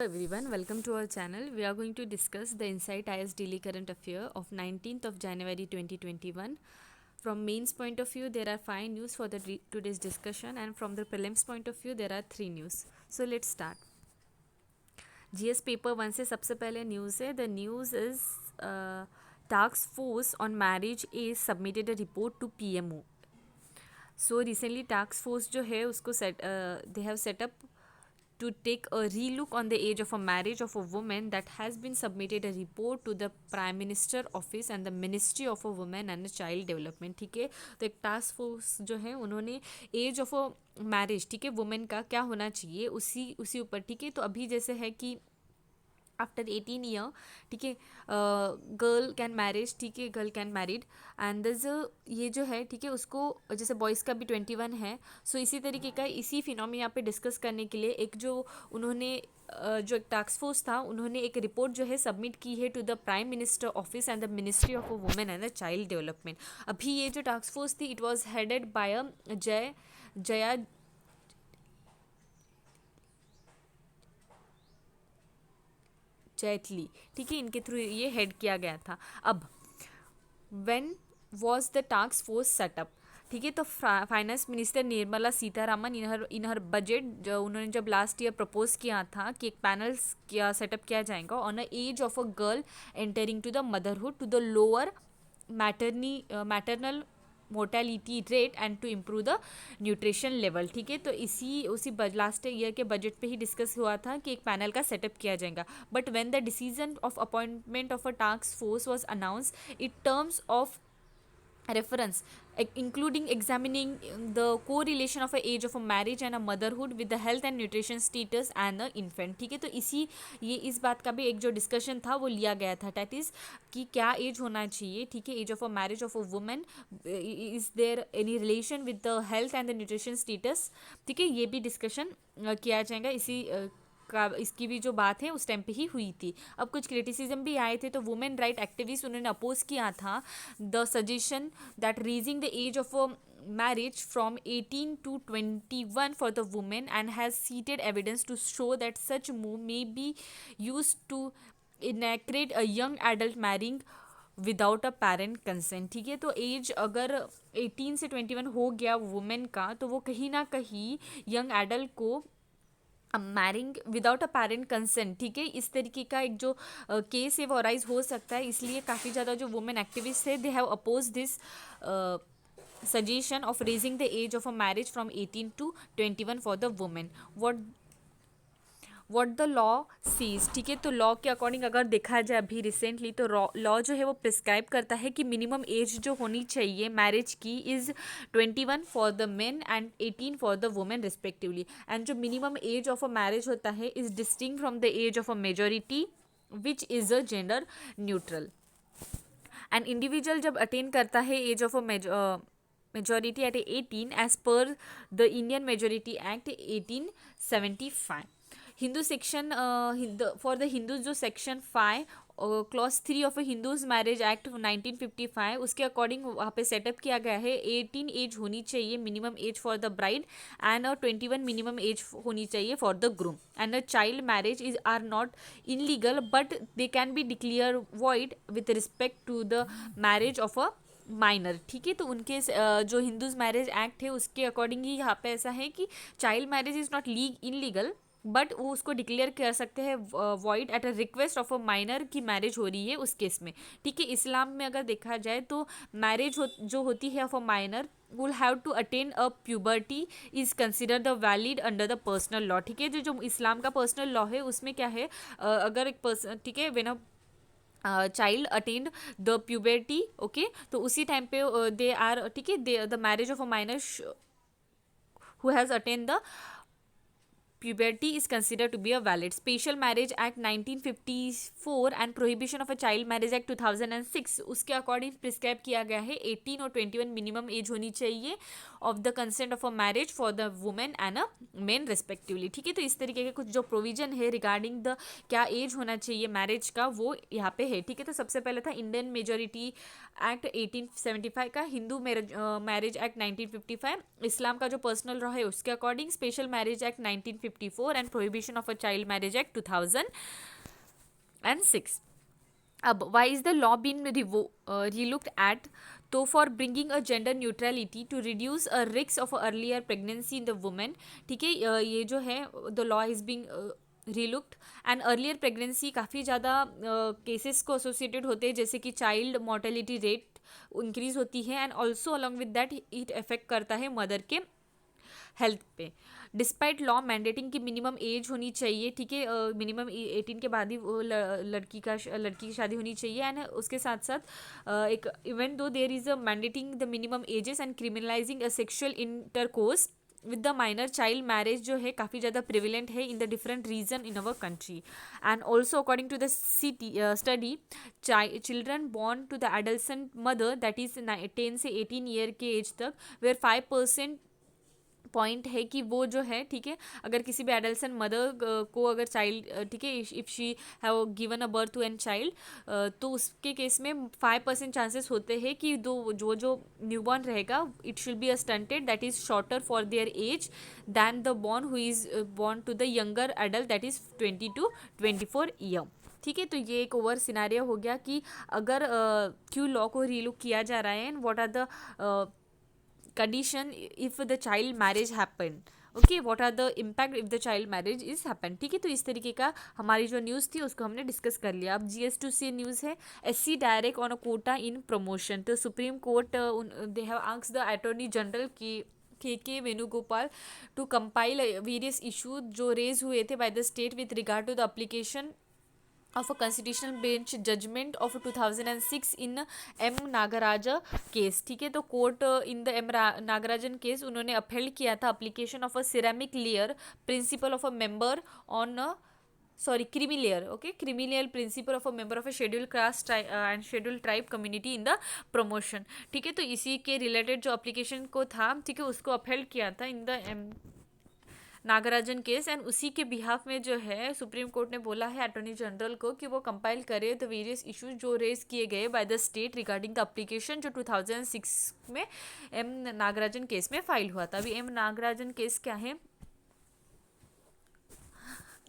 Everyone, welcome to our channel. We are going to discuss the Insight IS Daily Current Affair of 19th of January 2021. From mains point of view, there are 5 news for today's discussion, and from the prelims point of view, there are 3 news. So let's start. GS paper 1 से सबसे पहले news है. The news is task force on marriage age submitted a report to PMO. So recently task force जो है उसको they have set up to take a relook on the age of a marriage of a woman that has been submitted a report to the Prime Minister Office and the Ministry of a Women and Child Development. ठीक है, तो एक task force जो है उन्होंने as of a marriage, ठीक है, women का क्या होना चाहिए उसी ऊपर, ठीक है. तो अभी जैसे है कि आफ्टर 18 ईयर, ठीक है, गर्ल कैन मैरिज, ठीक है, girl can married and this ये जो है, ठीक है, उसको जैसे बॉयज़ का भी 21 है. सो इसी तरीके का इसी फिनोमेना यहाँ पे डिस्कस करने के लिए एक जो उन्होंने जो एक टास्क फोर्स था उन्होंने एक रिपोर्ट जो है सबमिट की है to the prime minister office and the ministry of women and the child development. अभी ये जो टास्क फोर्स थी it was headed by Jaya Jaitly, ठीक है, इनके थ्रू ये हेड किया गया था. अब when was the task force setup, ठीक है, तो फाइनेंस मिनिस्टर निर्मला सीतारामन इन हर बजट जो उन्होंने जब लास्ट ईयर प्रपोज किया था कि एक पैनल किया सेटअप किया जाएगा on a age of a girl entering to the motherhood to the lower maternal mortality rate and to improve the nutrition level. ठीक है, तो उसी लास्ट ईयर के बजट पे ही डिस्कस हुआ था कि एक पैनल का सेटअप किया जाएगा. But when the decision of appointment of a task force was announce it terms of reference including examining the correlation of a age of a marriage and a motherhood with the health and nutrition status and the infant. ठीक है, तो इस बात का भी एक जो discussion था वो लिया गया था, दैट इज़ कि क्या एज होना चाहिए, ठीक है, age of a marriage of a women, is there any relation with the health and the nutrition status. ठीक है, ये भी डिस्कशन किया जाएगा. इसकी भी जो बात है उस टाइम पे ही हुई थी. अब कुछ क्रिटिसिज्म भी आए थे, तो वुमेन राइट एक्टिविस्ट उन्होंने अपोज किया था the suggestion that raising the age of marriage from 18 to 21 for the women and has cited evidence to show that such move may be used to enact a young adult marrying without a parent consent. ठीक है, तो as अगर 18 से 21 हो गया women का, तो वो कहीं ना कहीं यंग एडल्ट को marrying without a parent consent, ठीक है, इस तरीके का एक जो केस है वो अराइज हो सकता है. इसलिए काफ़ी ज़्यादा जो वुमेन एक्टिविस्ट है they have oppose this suggestion of raising the age of a marriage from 18 to 21 for the women. What the law says, ठीक है, तो लॉ के अकॉर्डिंग अगर देखा जाए अभी रिसेंटली, तो लॉ जो है वो प्रिस्क्राइब करता है कि मिनिमम एज जो होनी चाहिए मैरिज की is 21 for the men and 18 for the women respectively. And जो minimum age of a marriage होता है is distinct from the age of a majority which is a gender neutral. And individual जब attain करता है age of a majority at 18 as per the Indian Majority Act 1875. Hindu section for the Hindus जो section 5 clause 3 of Hindus marriage act 1955 उसके according वहाँ पे setup किया गया है 18 एज होनी चाहिए minimum age for the bride and 21 minimum age होनी चाहिए for the groom. And child marriage is are not illegal but they can be declare void with respect to the marriage of a minor. ठीक है, तो उनके जो Hindus marriage act है उसके according ही यहाँ पे ऐसा है कि child marriage is not illegal but वो उसको डिक्लेयर कर सकते हैं void at a request of a minor की मैरिज हो रही है उस केस में. ठीक है, इस्लाम में अगर देखा जाए तो मैरिज जो होती है of a minor will have to attain a puberty is consider the valid under the personal law. ठीक है, जो इस्लाम का पर्सनल लॉ है उसमें क्या है, अगर एक पर्सन, ठीक है, when a child attend the puberty, okay, तो उसी टाइम पे दे आर, ठीक है, the marriage of a minor who has attend the puberty is considered to be a valid. Special Marriage Act 1954 and Prohibition of a Child Marriage Act 2006 उसके according prescribe किया गया है 18 और 21 minimum age होनी चाहिए of the consent of a marriage for the women and a main respectively. ठीक है, तो इस तरीके के कुछ जो प्रोविजन है रिगार्डिंग द क्या एज होना चाहिए मैरिज का वो यहाँ पे है. ठीक है, तो सबसे पहले था इंडियन मेजोरिटी एक्ट 1875 का, हिंदू मैरिज एक्ट 1955, इस्लाम का जो पर्सनल लॉ है उसके according, special marriage act 1954 1954 and prohibition of a child marriage act 2006. अब why is the law been relooked at? तो for bringing a gender neutrality to reduce a risk of earlier pregnancy in the women. ठीक है, ये जो है the law is being relooked. And earlier pregnancy काफ़ी ज़्यादा cases को associated होते हैं, जैसे कि चाइल्ड मोर्टेलिटी रेट इंक्रीज होती है, and also along with that it affect करता है मदर के हेल्थ पे. डिस्पाइट लॉ मैंडेटिंग की मिनिमम एज होनी चाहिए. ठीक है, मिनिमम 18 के बाद ही वो लड़की की शादी होनी चाहिए. एंड उसके साथ साथ एक even though there is a mandating the minimum ages and criminalising a sexual intercourse with the minor. Child marriage जो है काफ़ी ज़्यादा प्रिविलेंट है in the different region in our country. And also according to the study, children born to the adolescent mother that is 10 से 18 year के as तक, where 5% point है कि वो जो है, ठीक है, अगर किसी भी एडल्सेंट मदर को अगर चाइल्ड, ठीक है, if she have given a birth to an child, तो उसके केस में 5% चांसेस होते हैं कि जो न्यूबॉर्न रहेगा it should be a stunted that is shorter for their age than the born who is born to the younger adult that is 20 to 24 year. ठीक है, तो ये एक ओवर सिनारियो हो गया कि अगर क्यों लॉ को रीलुक किया जा रहा है and what are the condition if the child marriage happened. Okay, what are the impact if the child marriage is happen. ठीक है, तो इस तरीके का हमारी जो न्यूज़ थी उसको हमने डिस्कस कर लिया. अब GS2C न्यूज़ है, SC direct on a quota in promotion. तो Supreme Court they have asked the attorney general K K Venugopal to compile various issue जो रेज हुए थे by the state with regard to the application of a constitutional bench judgment of 2006 in M Nagaraja case. ठीक है, तो court in the M Nagarajan case उन्होंने upheld किया था application of a creamy layer principle of a member on creamy layer. Okay, creamy layer principle of a member of a scheduled caste and scheduled tribe community in the promotion. ठीक है, तो इसी के related जो application को था, ठीक है, उसको अपहेल्ड किया था in the Nagarajan case. And उसी के बिहाफ में जो है सुप्रीम कोर्ट ने बोला है अटॉर्नी जनरल को कि वो कंपाइल करे द वेरियस इश्यूज जो रेज किए गए bye the state regarding the application जो 2006 में M नागराजन केस में फाइल हुआ था. अभी M नागराजन केस क्या है?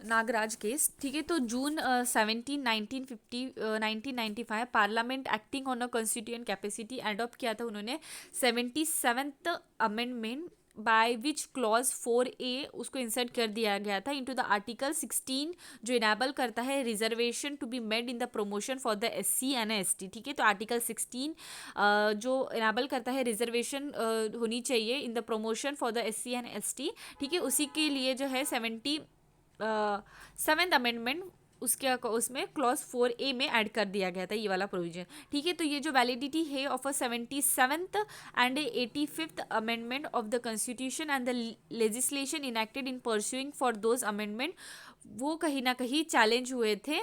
नागराज केस. ठीक है, तो जून 17 1995 parliament acting on a constituent capacity adopt किया था उन्होंने 77th amendment by which clause 4A उसको इंसर्ट कर दिया गया था इनटू द आर्टिकल 16 जो इनेबल करता है reservation to be made in the promotion for the SC and ST. ठीक है, तो आर्टिकल 16 जो इनेबल करता है रिजर्वेशन होनी चाहिए इन the promotion for the SC and ST. ठीक है, उसी के लिए जो है 7th अमेंडमेंट उसमें क्लॉज 4A में ऐड कर दिया गया था ये वाला प्रोविजन. ठीक है, तो ये जो वैलिडिटी है of a 77th and 85th amendment of the constitution and the legislation enacted in pursuing for those amendment, वो कहीं ना कहीं चैलेंज हुए थे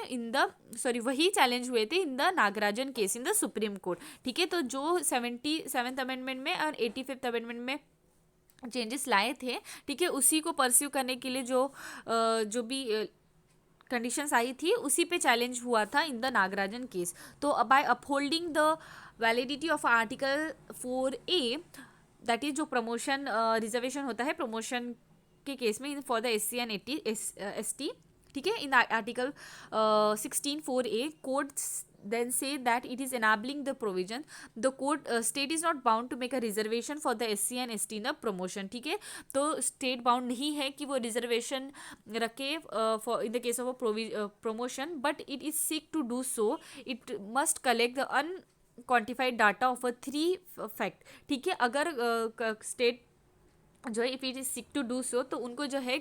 वही चैलेंज हुए थे इन the Nagarajan case in the supreme court. ठीक है, तो जो 77th अमेंडमेंट में और 85th अमेंडमेंट में चेंजेस लाए थे, ठीक है, उसी को परस्यू करने के लिए जो भी कंडीशंस आई थी उसी पे चैलेंज हुआ था इन द नागराजन केस. तो by upholding the validity of article 4A that is जो प्रमोशन रिजर्वेशन होता है प्रमोशन के केस में for the SC and ST. ठीक है, in article 16 4A court then say that it is enabling the provision the court state is not bound to make a reservation for the SC and ST in the promotion. ठीक है, तो state bound नहीं है कि वो reservation रखे for in the case of a promotion, but it is seek to do so. It must collect the unquantified data of a 3 fact. ठीक है, अगर state जो है if it is seek to do so तो उनको जो है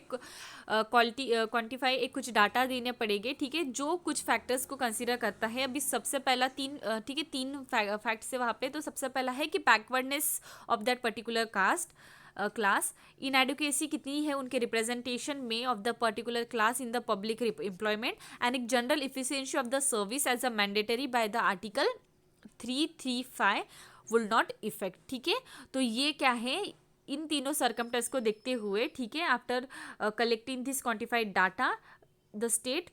quantify एक कुछ डाटा देने पड़ेंगे. ठीक है, जो कुछ फैक्टर्स को कंसीडर करता है. अभी सबसे पहला ठीक है 3 फैक्ट्स है वहाँ पे. तो सबसे पहला है कि backwardness of that particular caste class, inadequacy कितनी है उनके रिप्रेजेंटेशन में of the particular class in the public employment, and एक general efficiency of the service as a mandatory by the article 335 will not affect. ठीक है, तो ये क्या है इन तीनों सर्कमस्टेंस को देखते हुए, ठीक है, after collecting this quantified data the state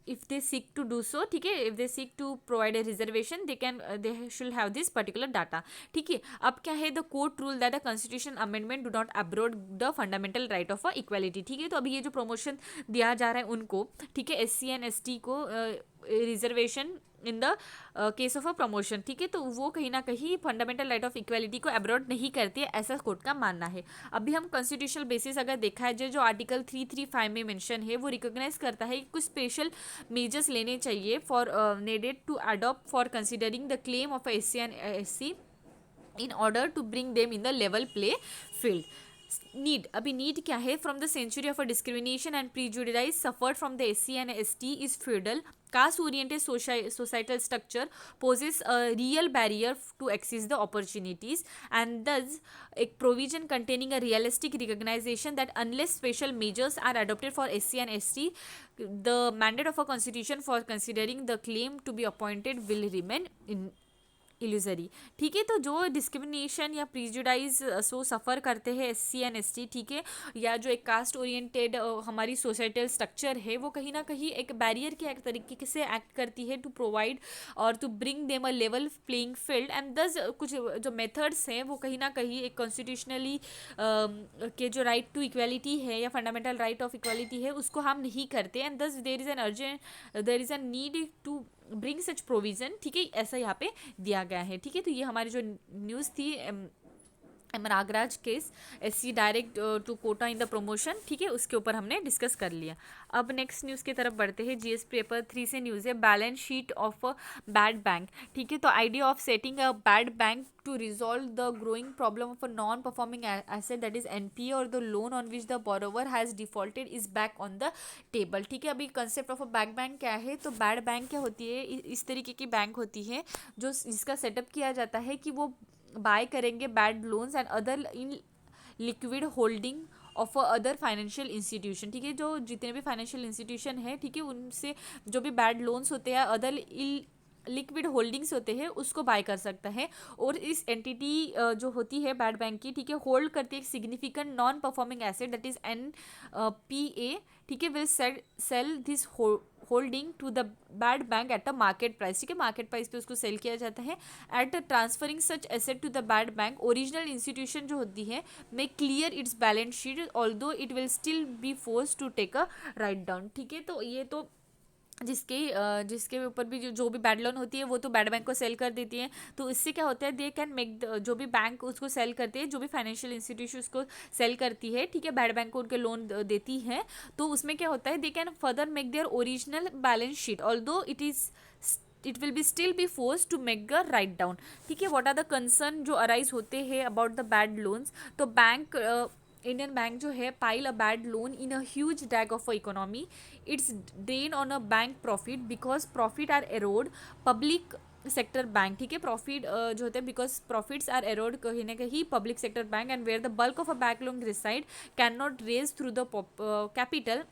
if they seek to do so, ठीक है, if they seek to provide a reservation, they should have this particular data, ठीक है. अब क्या है, the court rule that a constitution amendment do not abrogate the fundamental right of equality, ठीक है. तो अभी ये जो प्रमोशन दिया जा रहा है उनको, ठीक है, SC एंड ST को reservation in the case of a promotion, ठीक है, तो वो कहीं ना कहीं फंडामेंटल राइट ऑफ इक्वालिटी को अब्रॉड नहीं करती है, ऐसा कोर्ट का मानना है. अभी हम कॉन्स्टिट्यूशनल बेसिस अगर देखा है, जो आर्टिकल 335 में मेंशन है, वो रिकॉग्नाइज करता है कि कुछ स्पेशल मेजर्स लेने चाहिए for needed to adopt for considering the claim of SC and SC in order to bring them in the level play field. Need, अभी नीड क्या है, from the century of a discrimination and prejudice suffered from the SC and ST is feudal caste oriented societal structure poses a real barrier to access the opportunities, and thus a provision containing a realistic recognition that unless special measures are adopted for SC and ST, the mandate of a constitution for considering the claim to be appointed will remain illusory, ठीक है. तो जो discrimination या प्रीजुडाइज सो सफ़र करते हैं SC and ST, ठीक है, या जो एक कास्ट ओरिएंटेड हमारी सोसाइटल स्ट्रक्चर है, वो कहीं ना कहीं एक बैरियर के एक तरीके से एक्ट करती है टू प्रोवाइड और to bring them a level playing field, and thus कुछ जो मेथड्स हैं वो कहीं ना कहीं एक कॉन्स्टिट्यूशनली के जो राइट टू इक्वालिटी है या फंडामेंटल राइट ऑफ इक्वालिटी है उसको हम नहीं करते, and thus there is a need to bring such provision, ठीक है, ऐसा यहाँ पे दिया गया है, ठीक है. तो ये हमारी जो न्यूज़ थी Nagaraj case SC direct to quota in the promotion, ठीक है, उसके ऊपर हमने डिस्कस कर लिया. अब नेक्स्ट न्यूज़ की तरफ बढ़ते हैं. GS पेपर 3 से न्यूज़ है, balance sheet of a bad bank, ठीक है. तो idea of setting a bad bank to resolve the growing problem of a non-performing asset, that is NPA, or the loan on which the borrower has defaulted is back on the table, ठीक है. अभी concept of a bad bank क्या है, तो bad bank क्या होती है, इस तरीके की बैंक होती है जो जिसका सेटअप किया जाता है कि वो बाय करेंगे bad loans and other in liquid holding of other financial institution, ठीक है. जो जितने भी फाइनेंशियल इंस्टीट्यूशन है, ठीक है, उनसे जो भी बैड लोन्स होते हैं, अदर लिक्विड होल्डिंग्स होते हैं, उसको बाय कर सकता है. और इस एंटिटी जो होती है बैड बैंक की, ठीक है, होल्ड करती है एक significant non performing asset, that is NPA, ठीक है, will sell this holding to the bad bank at a market price, ठीक है, मार्केट प्राइस पे उसको सेल किया जाता है. At transferring such asset to the bad bank, original institution जो होती है may clear its balance sheet, although it will still be force to take a write down, ठीक है. तो ये तो जिसके ऊपर भी जो भी बैड लोन होती है वो तो बैड बैंक को सेल कर देती है. तो इससे क्या होता है, दे कैन मेक जो भी बैंक उसको सेल करते हैं, जो भी फाइनेंशियल इंस्टीट्यूशन उसको सेल करती है, ठीक है, बैड बैंक को उनके लोन देती है, तो उसमें क्या होता है, they can further make their original balance sheet, although it will be still be force to make a write down, ठीक है. व्हाट आर द कंसर्न जो अराइज होते हैं अबाउट द बैड लोन्स, तो बैंक इंडियन बैंक जो है pile a bad loan in a huge drag of a economy, it's drain on a bank profit because profit are eroded public sector bank, ठीक है, profit जो होते हैं because profits are arrowed कहीं ना कहीं public sector bank, and where the bulk of a bank loan reside can not raise through the capital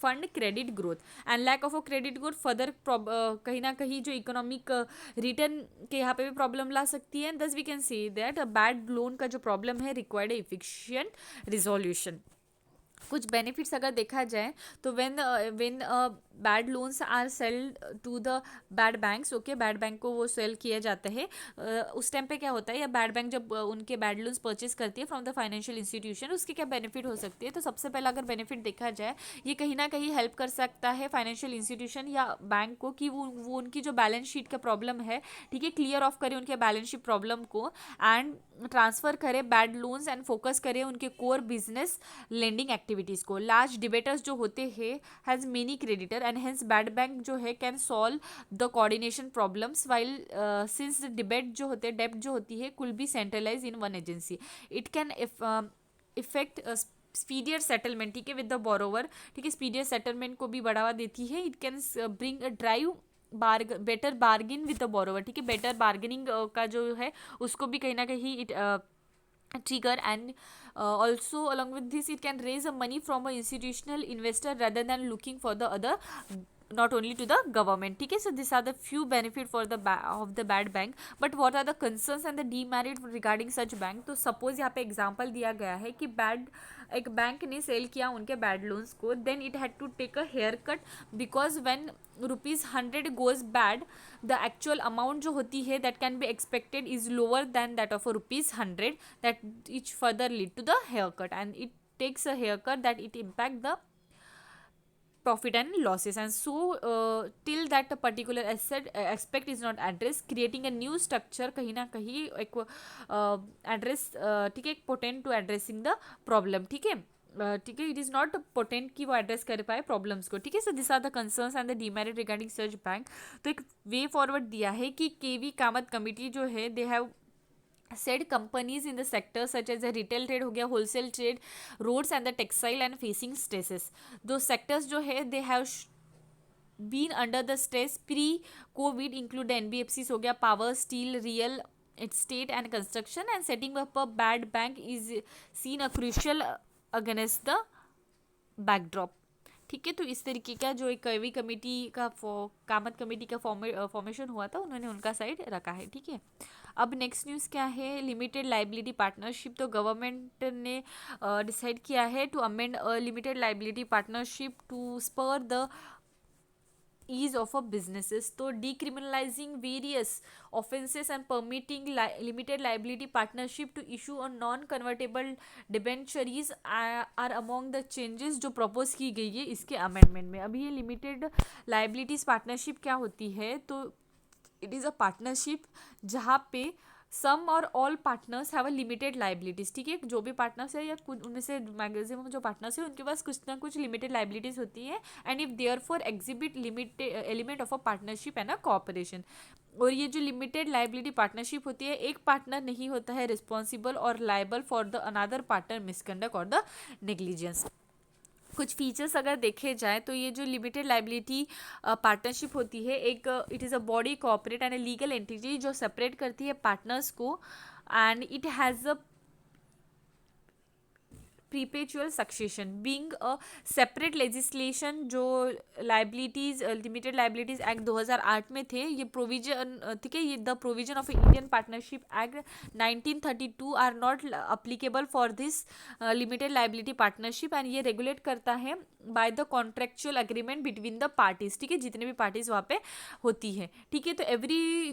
fund credit growth, and lack of a credit growth further कहीं ना कहीं जो economic return के यहाँ पे भी प्रॉब्लम ला सकती है. Thus we can say that a bad loan का जो प्रॉब्लम है रिक्वायर्ड इफिशिएंट रिजोल्यूशन. कुछ बेनिफिट्स अगर देखा जाए तो when bad loans are sold to the bad banks, okay, bad bank को वो सेल किया जाता है, उस टाइम पे क्या होता है, या बैड बैंक जब उनके बैड लोन्स परचेज करती है फ्रॉम द फाइनेंशियल इंस्टीट्यूशन, उसके क्या बेनिफिट हो सकती है. तो सबसे पहला अगर बेनिफिट देखा जाए, ये कहीं ना कहीं हेल्प कर सकता है फाइनेंशियल इंस्टीट्यूशन या बैंक को कि वो उनकी जो बैलेंस शीट का प्रॉब्लम है, ठीक है, क्लियर ऑफ करे उनके बैलेंस शीट प्रॉब्लम को, एंड ट्रांसफर करे बैड लोन्स एंड फोकस करे उनके कोर बिजनेस लेंडिंग एक्टिविटीज़ को. लार्ज डिबेटर्स जो होते हैं has many creditor and hence bad bank जो है can solve the coordination problems while since debate जो होते हैं डेब्ट जो होती है could be centralise in one agency. It can effect speedier settlement, ठीक है, विद द बोरोवर, ठीक है, स्पीडियर सेटलमेंट को भी बढ़ावा देती है. It can bring a drive better bargain with the borrower, ठीक है, बेटर बार्गेनिंग का जो है उसको भी कहीं ना कहीं it trigger, and also along with this it can raise a money from a institutional investor rather than looking for the other not only to the government. ठीक है, so these are the few benefit for the of the bad bank, but what are the concerns and the demerit regarding such bank? तो suppose यहाँ पे example दिया गया है कि एक बैंक ने सेल किया उनके बैड लोन्स को, then it had to take a haircut because when ₹100 goes bad, the actual amount जो होती है that can be expected is lower than that of ₹100, that each further lead to the haircut and it takes a haircut that it impact the profit and losses, and so till that a particular asset aspect is not addressed, creating a new structure कहीं ना कहीं एक address ठीक है, एक potent to addressing the problem. ठीक है, ठीक है, इट इज़ नॉट पोटेंट कि वो एड्रेस कर पाए प्रॉब्लम्स को. ठीक है, so this are the concerns and the demerit regarding such bank. तो एक वे फॉरवर्ड दिया है कि केवी कामत कमिटी जो है they have said companies in the sector such as the retail trade हो गया, wholesale trade, roads and the textile and facing stresses. those sectors जो है they have been under the stress pre covid, include the NBFCs हो गया, power, steel, real estate and construction, and setting up a bad bank is seen a crucial against the backdrop. ठीक है, तो इस तरीके का जो एक केवी कमेटी का कामत कमेटी का फॉर्मेशन हुआ था उन्होंने उनका साइड रखा है. ठीक है, अब नेक्स्ट न्यूज़ क्या है, लिमिटेड लाइबिलिटी पार्टनरशिप. तो गवर्नमेंट ने डिसाइड किया है to amend limited liability partnership to spur the ease of a businesses. तो decriminalizing various offences and permitting limited liability partnership to issue a non-convertible debentures are among the changes जो propose की गई है इसके amendment में. अभी ये limited liabilities partnership क्या होती है, तो it is a partnership जहाँ पे सम और all partners have a limited liabilities. ठीक है, जो भी पार्टनर्स है या कुछ उनमें से मैक्सिमम जो पार्टनर्स है उनके पास कुछ ना कुछ लिमिटेड लाइबिलिटीज़ होती है, and if there for exhibit limited element of a partnership and a corporation. और ये जो लिमिटेड लाइबिलिटी पार्टनरशिप होती है, एक पार्टनर नहीं होता है रिस्पॉन्सिबल और liable for the another partner misconduct और द नेग्लिजेंस. कुछ फीचर्स अगर देखे जाए तो ये जो लिमिटेड लाइबिलिटी पार्टनरशिप होती है, एक it is a body corporate and a legal entity जो सेपरेट करती है पार्टनर्स को, and it has a perpetual succession being a separate legislation जो liabilities limited liabilities act 2008 में थे. ये प्रोविजन ठीक है, ये the provision of Indian Partnership Act 1932 are not applicable for this limited liability partnership, and ये regulate करता है by the contractual agreement between the parties. ठीक है, जितने भी पार्टीज वहाँ पे होती है. ठीक है, तो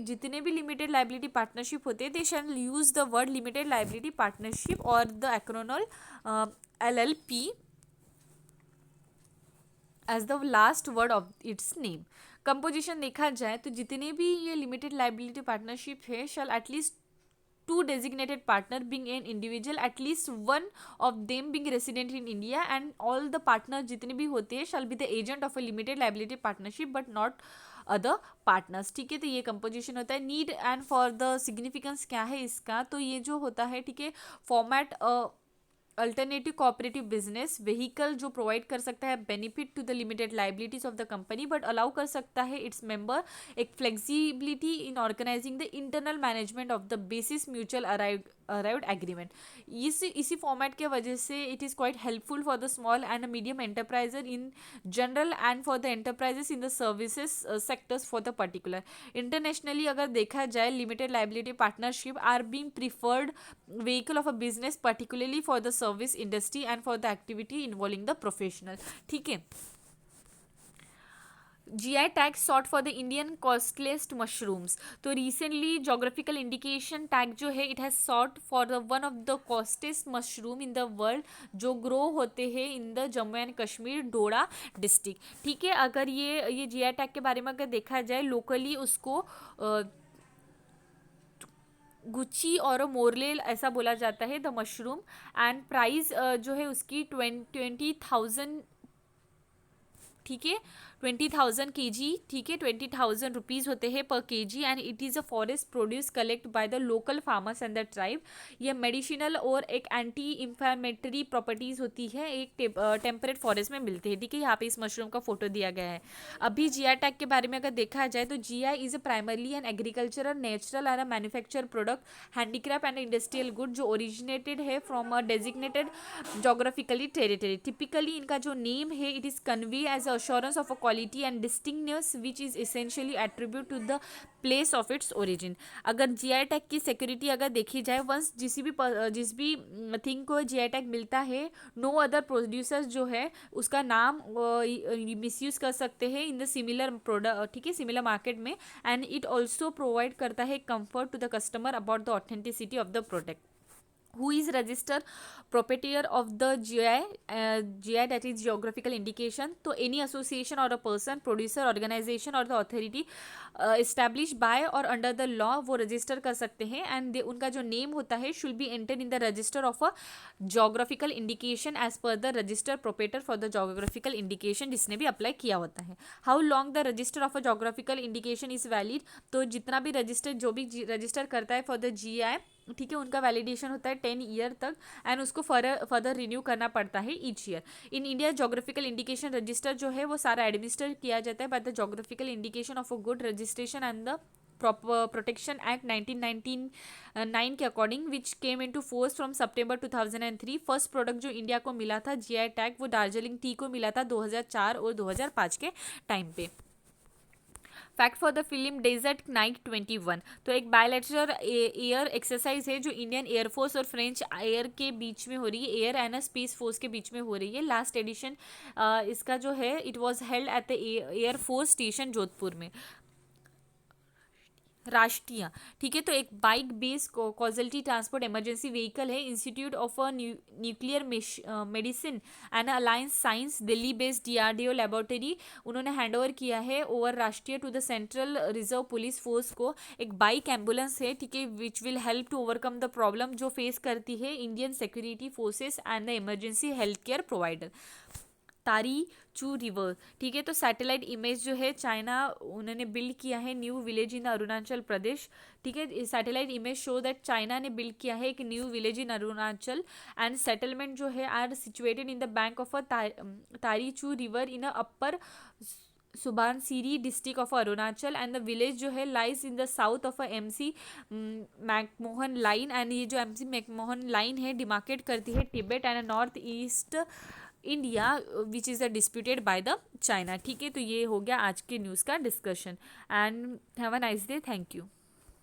जितने भी लिमिटेड लाइबिलिटी पार्टनरशिप होते हैं they shall use the word limited liability partnership और the acronym LLP as the last word of its name. Composition देखा जाए तो जितने भी ये लिमिटेड लाइबिलिटी पार्टनरशिप है शैल at least two designated partner being an individual, at least one of them being resident in India, and all the partners जितने भी होते हैं shall be the agent of a limited liability partnership but not other partners. ठीक है, तो ये composition होता है. Need and for the significance क्या है इसका, तो ये जो होता है ठीक है, format alternative cooperative business vehicle जो प्रोवाइड कर सकता है benefit to the limited liabilities of the company, but allow कर सकता है इट्स मेंबर एक flexibility in organising the internal management of the basis mutual arrived agreement. इसी फॉर्मेट के वजह से it is quite helpful for the small and medium enterpriser in general and for the enterprises in the services sectors for the particular. Internationally अगर देखा जाए limited liability partnership are being preferred vehicle of a business particularly for the service industry and for the activity involving the professional. ठीक है, GI tag sought for the Indian costliest mushrooms. तो recently geographical indication tag जो है it has sought for the one of the costliest mushroom in the world जो grow होते हैं in the Jammu and Kashmir Doda district. ठीक है, अगर ये GI tag के बारे में अगर देखा जाए लोकली उसको गुच्ची और मोरले ऐसा बोला जाता है द मशरूम, एंड प्राइस जो है उसकी 20,000. ठीक है, 20,000 kg. ठीक है, 20,000 रुपीज़ होते हैं पर kg, and it is a forest produce collect by the local farmers and the tribe. ये मेडिसिनल और एक एंटी इंफ्लेमेटरी प्रॉपर्टीज़ होती है, एक टेम्परेट फॉरेस्ट में मिलते हैं. ठीक है, यहाँ पे इस मशरूम का फोटो दिया गया है. अभी GI टैग के बारे में अगर देखा जाए तो GI is a primarily an agricultural natural and a manufacture product handicraft and industrial good जो ओरिजिनेटेड है from a designated geographically territory. Typically इनका जो नेम है it is convey as assurance of a quality and distinctness which is essentially attribute to the place of its origin. अगर GI tag की security अगर देखी जाए, once जिस भी थिंग को जीआई टैग मिलता है, नो अदर प्रोड्यूसर्स जो है उसका नाम मिसयूज कर सकते हैं इन द सिमिलर प्रोडक्ट, ठीक है, सिमिलर मार्केट में। एंड इट ऑल्सो प्रोवाइड करता है comfort to the customer about the authenticity of the product. Who is registered proprietor of the GI, that is geographical indication? तो any association or a person, producer, organization or the authority established by or under the law वो register कर सकते हैं। and उनका जो name होता है should be entered in the register of a geographical indication as per the register proprietor for the geographical indication जिसने भी अप्लाई किया होता है। How long the register of a geographical indication is valid? तो जितना भी रजिस्टर जो भी रजिस्टर करता है फॉर द GI, ठीक है, उनका वैलिडेशन होता है 10 ईयर तक एंड उसको फर्दर रिन्यू करना पड़ता है each year. In India geographical indication register जो है वो सारा एडमिनिस्टर किया जाता है by the geographical indication of a good registration and the protection act 1999 के according which came into force from September 2003। First product जो इंडिया को मिला था जीआई टैग वो दार्जिलिंग टी को मिला था 2004 और 2005 के टाइम पे। Fact for the film desert knight 21। तो एक बायलैटरल एयर एक्सरसाइज है जो इंडियन एयरफोर्स और फ्रेंच एयर के बीच में हो रही है, एयर एंड स्पेस फोर्स के बीच में हो रही है। लास्ट एडिशन इसका जो है it was held at the air force station Jodhpur में। राष्ट्रीय, ठीक है, तो एक bike based casualty transport emergency vehicle है। Institute of a nuclear medicine and अलायंस science Delhi based DRDO laboratory उन्होंने हैंड ओवर किया है ओवर राष्ट्रीय to the central reserve police force को। एक बाइक एम्बुलेंस है, ठीक है, which will help to overcome the problem जो फेस करती है Indian security forces and the emergency health care provider. तारी चू रिवर, ठीक है, तो सैटेलाइट इमेज जो है चाइना उन्होंने बिल्ड किया है new village in Arunachal Pradesh, ठीक है। Satellite image show that China ने बिल्ड किया है एक new village in Arunachal and settlement जो है are situated in the bank of a Tari Chu river in a upper Subansiri district of Arunachal and the village जो है lies in the south of MC McMahon line. And ये जो MC McMahon line है demarcate करती है Tibet and north east India which is a disputed by the China, ठीक है। तो ये हो गया आज के न्यूज़ का discussion and have a nice day, thank you.